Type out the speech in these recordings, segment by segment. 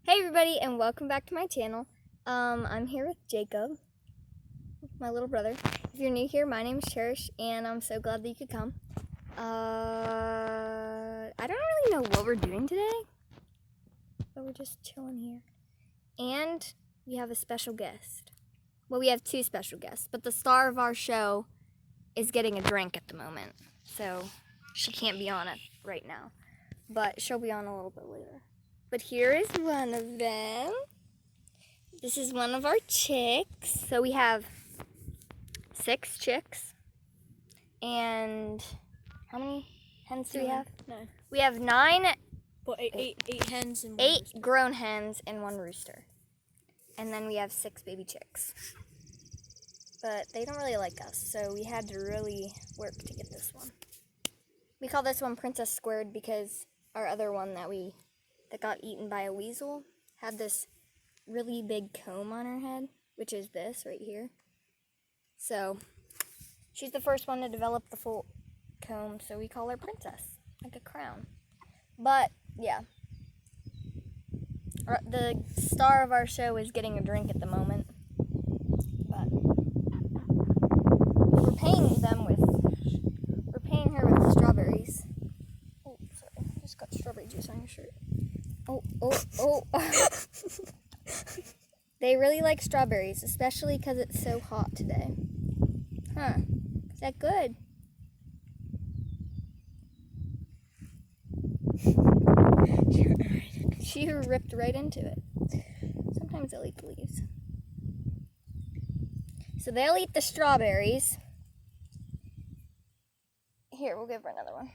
Hey everybody, and welcome back to my channel. I'm here with Jacob, my little brother. If you're new here, my name is Cherish, and I'm so glad that you could come. I don't really know what we're doing today, but we're just chilling here. And we have a special guest. Well, we have two special guests, but the star of our show is getting a drink at the moment, so she can't be on it right now, but she'll be on a little bit later. But here is one of them. This is one of our chicks. So we have 6 chicks. And how many hens do we have? 9. We have 9. Well, eight hens and 8 grown hens and 1 rooster. And then we have 6 baby chicks. But they don't really like us, so we had to really work to get this one. We call this one Princess Squared because our other one that got eaten by a weasel had this really big comb on her head, which is this right here. So she's the first one to develop the full comb, so we call her Princess, like a crown. But yeah, the star of our show is getting a drink at the moment, but we're paying her with strawberries. Oh, sorry, I just got strawberry juice on your shirt. Oh. They really like strawberries, especially because it's so hot today. Huh. Is that good? She ripped right into it. Sometimes they'll eat the leaves. So they'll eat the strawberries. Here, we'll give her another one.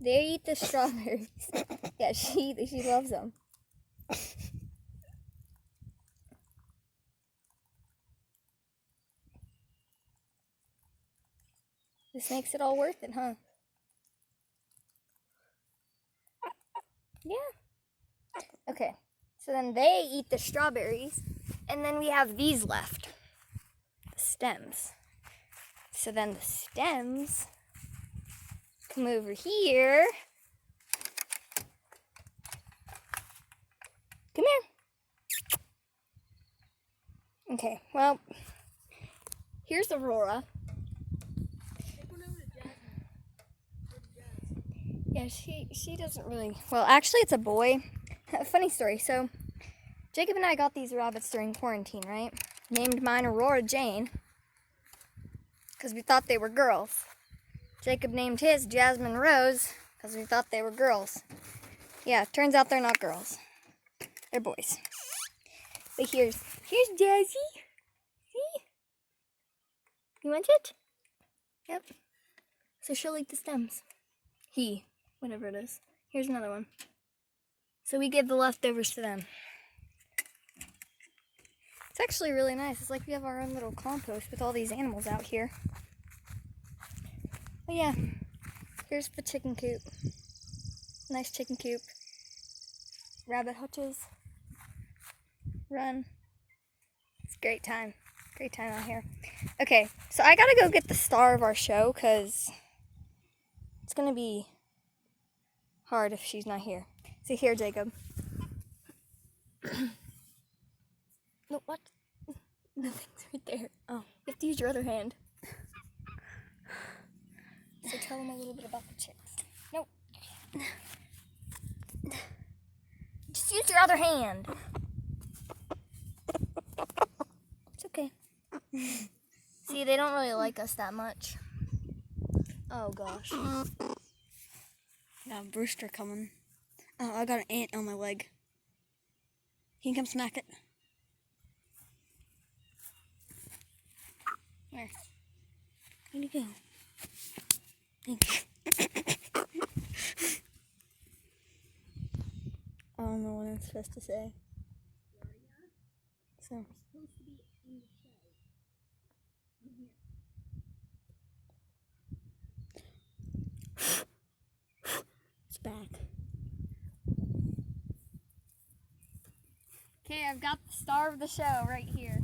They eat the strawberries. Yeah, she loves them. This makes it all worth it, huh? Yeah. Okay, so then they eat the strawberries, and then we have these left, the stems. So then the stems come over here. Come here. Okay, well, here's Aurora. Yeah, she doesn't really, well, actually it's a boy. Funny story, so Jacob and I got these rabbits during quarantine, right? Named mine Aurora Jane, because we thought they were girls. Jacob named his Jasmine Rose, because we thought they were girls. Yeah, turns out they're not girls. They're boys. But here's Jazzy. See? You want it? Yep. So she'll eat the stems. Whatever it is. Here's another one. So we give the leftovers to them. It's actually really nice. It's like we have our own little compost with all these animals out here. But yeah, here's the chicken coop. Nice chicken coop. Rabbit hutches. Run. It's a great time. Great time out here. Okay, so I gotta go get the star of our show because it's gonna be hard if she's not here. So here, Jacob. No, what? Nothing's right there. Oh, you have to use your other hand. So tell them a little bit about the chicks. No. Just use your other hand. It's okay. See, they don't really like us that much. Oh, gosh. Got a rooster coming. Oh, I got an ant on my leg. He can come smack it. Where? Where'd he go? Thanks. I don't know what I'm supposed to say. So. It's back. Okay, I've got the star of the show right here.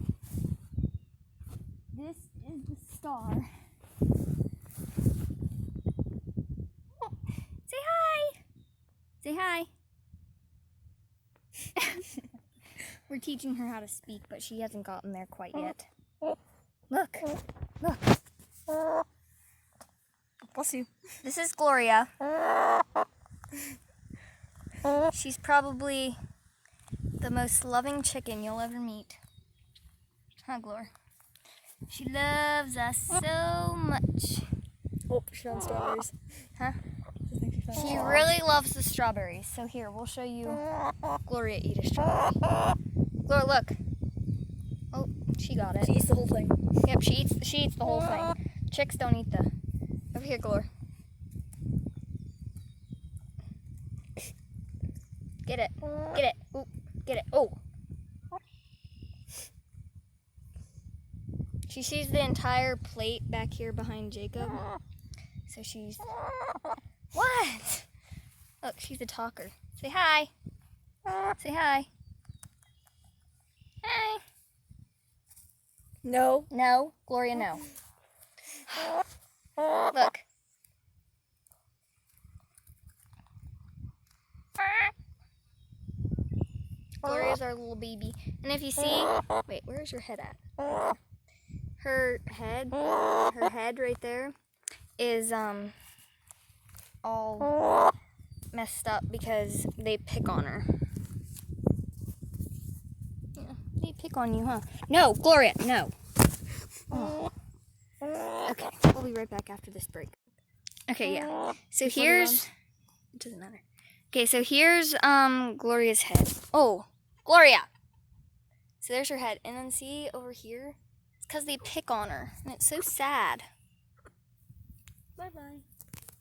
This is the star. Oh, say hi. Say hi. We're teaching her how to speak, but she hasn't gotten there quite yet. Look. Look. Bless you. This is Gloria. She's probably the most loving chicken you'll ever meet. Huh, Glor? She loves us so much. Oh, she found strawberries. Huh? I think she found She really loves the strawberries. So here, we'll show you Gloria eat a strawberry. Glor, look. Oh, she got it. She eats the whole thing. Yep, she eats the whole thing. Chicks don't eat the... Over here, Glor. Get it. Get it. Ooh, get it. Oh. She sees the entire plate back here behind Jacob. So she's... What? Look, she's a talker. Say hi. Say hi. Hi. No. No. Gloria, no. Look. Gloria's our little baby. And if you see... Wait, where's your head at? Her head right there is all messed up because they pick on her. Yeah, they pick on you, huh? No, Gloria, no. Oh. Okay, we'll be right back after this break. Okay, yeah. So here's... It doesn't matter. Okay, so here's Gloria's head. Oh, Gloria! So there's her head. And then see over here? It's because they pick on her. And it's so sad. Bye-bye.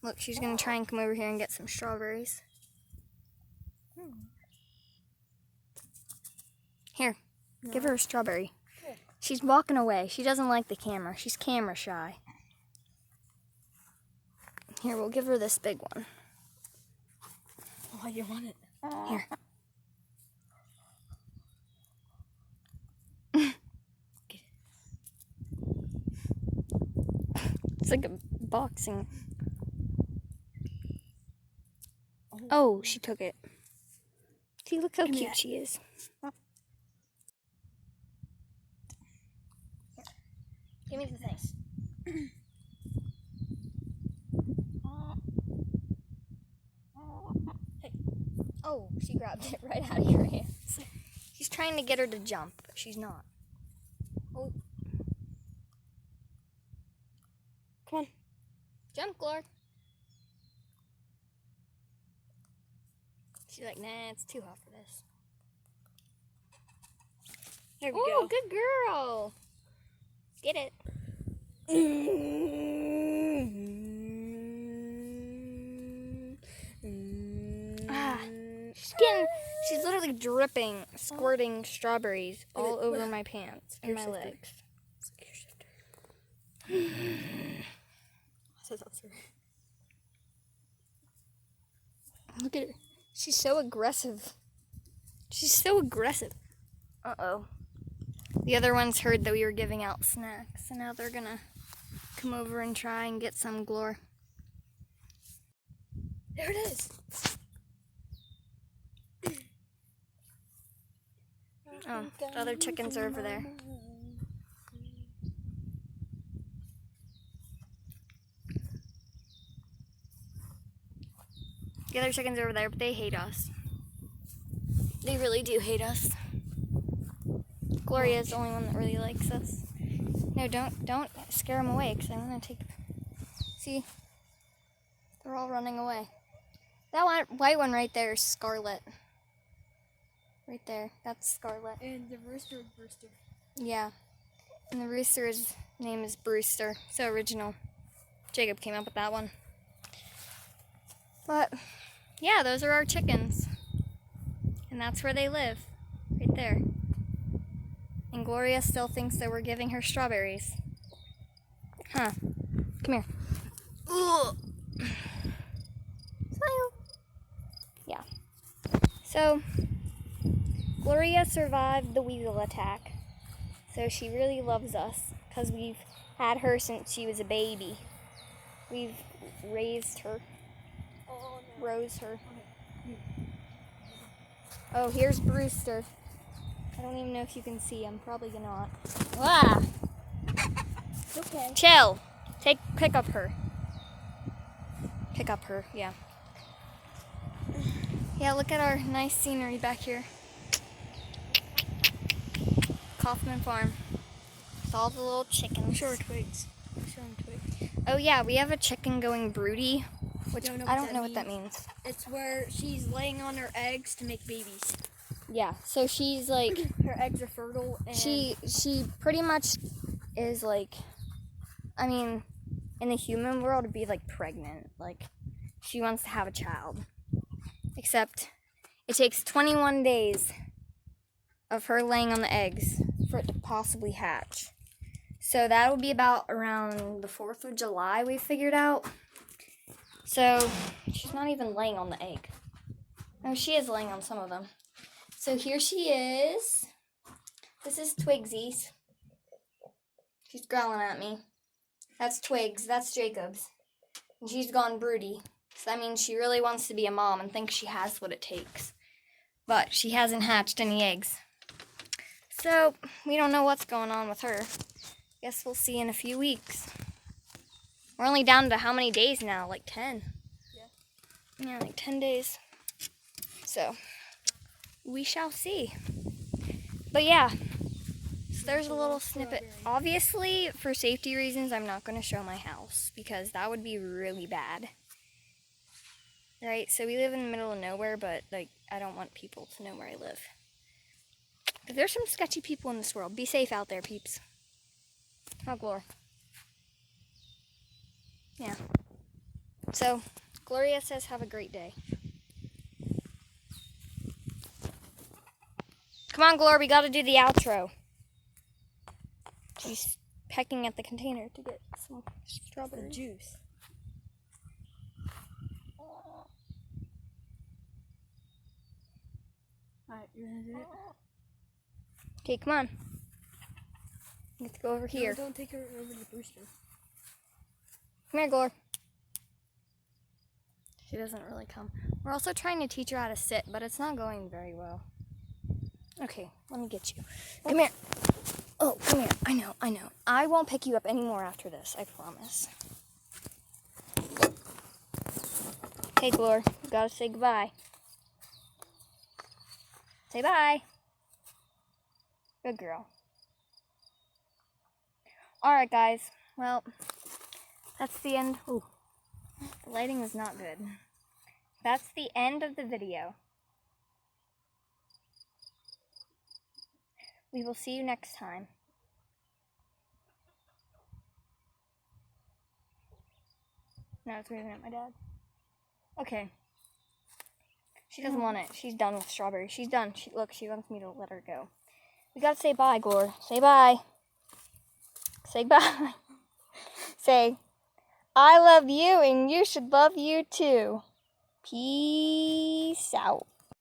Look, she's going to try and come over here and get some strawberries. Here, give her a strawberry. She's walking away. She doesn't like the camera. She's camera shy. Here, we'll give her this big one. Oh, you want it? Here. It's like a boxing. Oh, she took it. See, look how cute she is. Give me the thing. Hey. Oh, she grabbed it right out of your hands. She's trying to get her to jump, but she's not. Oh. Come on. Jump, Glor. She's like, nah, it's too hot for this. There we Oh, go. good girl. Get it. She's literally dripping, squirting strawberries all over my pants and my legs. Look at her. She's so aggressive. She's so aggressive. Uh-oh. The other ones heard that we were giving out snacks, so now they're gonna come over and try and get some, Glor. There it is. Oh, the other chickens are over there. The other chickens are over there, but they hate us. They really do hate us. Gloria's the only one that really likes us. No, don't scare them away, because I want to take... See? They're all running away. That white one right there is Scarlet. Right there. That's Scarlet. And the rooster is Brewster. Yeah. And the rooster's name is Brewster. So original. Jacob came up with that one. But, yeah, those are our chickens. And that's where they live. Right there. And Gloria still thinks that we're giving her strawberries. Huh. Come here. Ugh. Smile. Yeah. So, Gloria survived the weasel attack. So she really loves us because we've had her since she was a baby. We've raised her. Oh, no. Rose her. Oh, here's Brewster. don't even know if you can see. I'm probably not. Ah! Okay. Chill. Pick up her. Pick up her, yeah. Yeah, look at our nice scenery back here. Kaufman Farm. With all the little chickens. Show her twigs. Show them twigs. Oh yeah, we have a chicken going broody, which Don't know I what don't know what that means. It's where she's laying on her eggs to make babies. Yeah, so she's like, Her eggs are fertile and she pretty much is like, I mean, in the human world, it'd be like pregnant. Like, she wants to have a child. Except, it takes 21 days of her laying on the eggs for it to possibly hatch. So that will be about around the 4th of July, we figured out. So, she's not even laying on the egg. No, she is laying on some of them. So here she is. This is Twigsies. She's growling at me. That's Twigs. That's Jacob's. And she's gone broody. So that means she really wants to be a mom and thinks she has what it takes. But she hasn't hatched any eggs. So we don't know what's going on with her. Guess we'll see in a few weeks. We're only down to how many days now? Like 10. Yeah, like 10 days. So we shall see. But yeah, so there's a little snippet. Obviously, for safety reasons, I'm not going to show my house because that would be really bad. Right? So we live in the middle of nowhere, but like I don't want people to know where I live. But there's some sketchy people in this world. Be safe out there, peeps. Oh, Glor. Yeah. So, Gloria says have a great day. Come on, Glor, we gotta do the outro. She's pecking at the container to get some strawberry juice. Alright, you're gonna do it? Okay, come on. Let's go over here. No, don't take her over to the rooster. Come here, Glor. She doesn't really come. We're also trying to teach her how to sit, but it's not going very well. Okay, let me get you. Come here. Oh, come here. I know. I won't pick you up anymore after this, I promise. Okay, Glor, you gotta say goodbye. Say bye. Good girl. Alright, guys. Well, that's the end. Ooh, the lighting is not good. That's the end of the video. We will see you next time. Now it's waving at my dad. Okay. She doesn't want it. She's done with strawberry. She's done. Look, she wants me to let her go. We gotta say bye, Glor. Say bye. Say bye. Say, I love you and you should love you too. Peace out.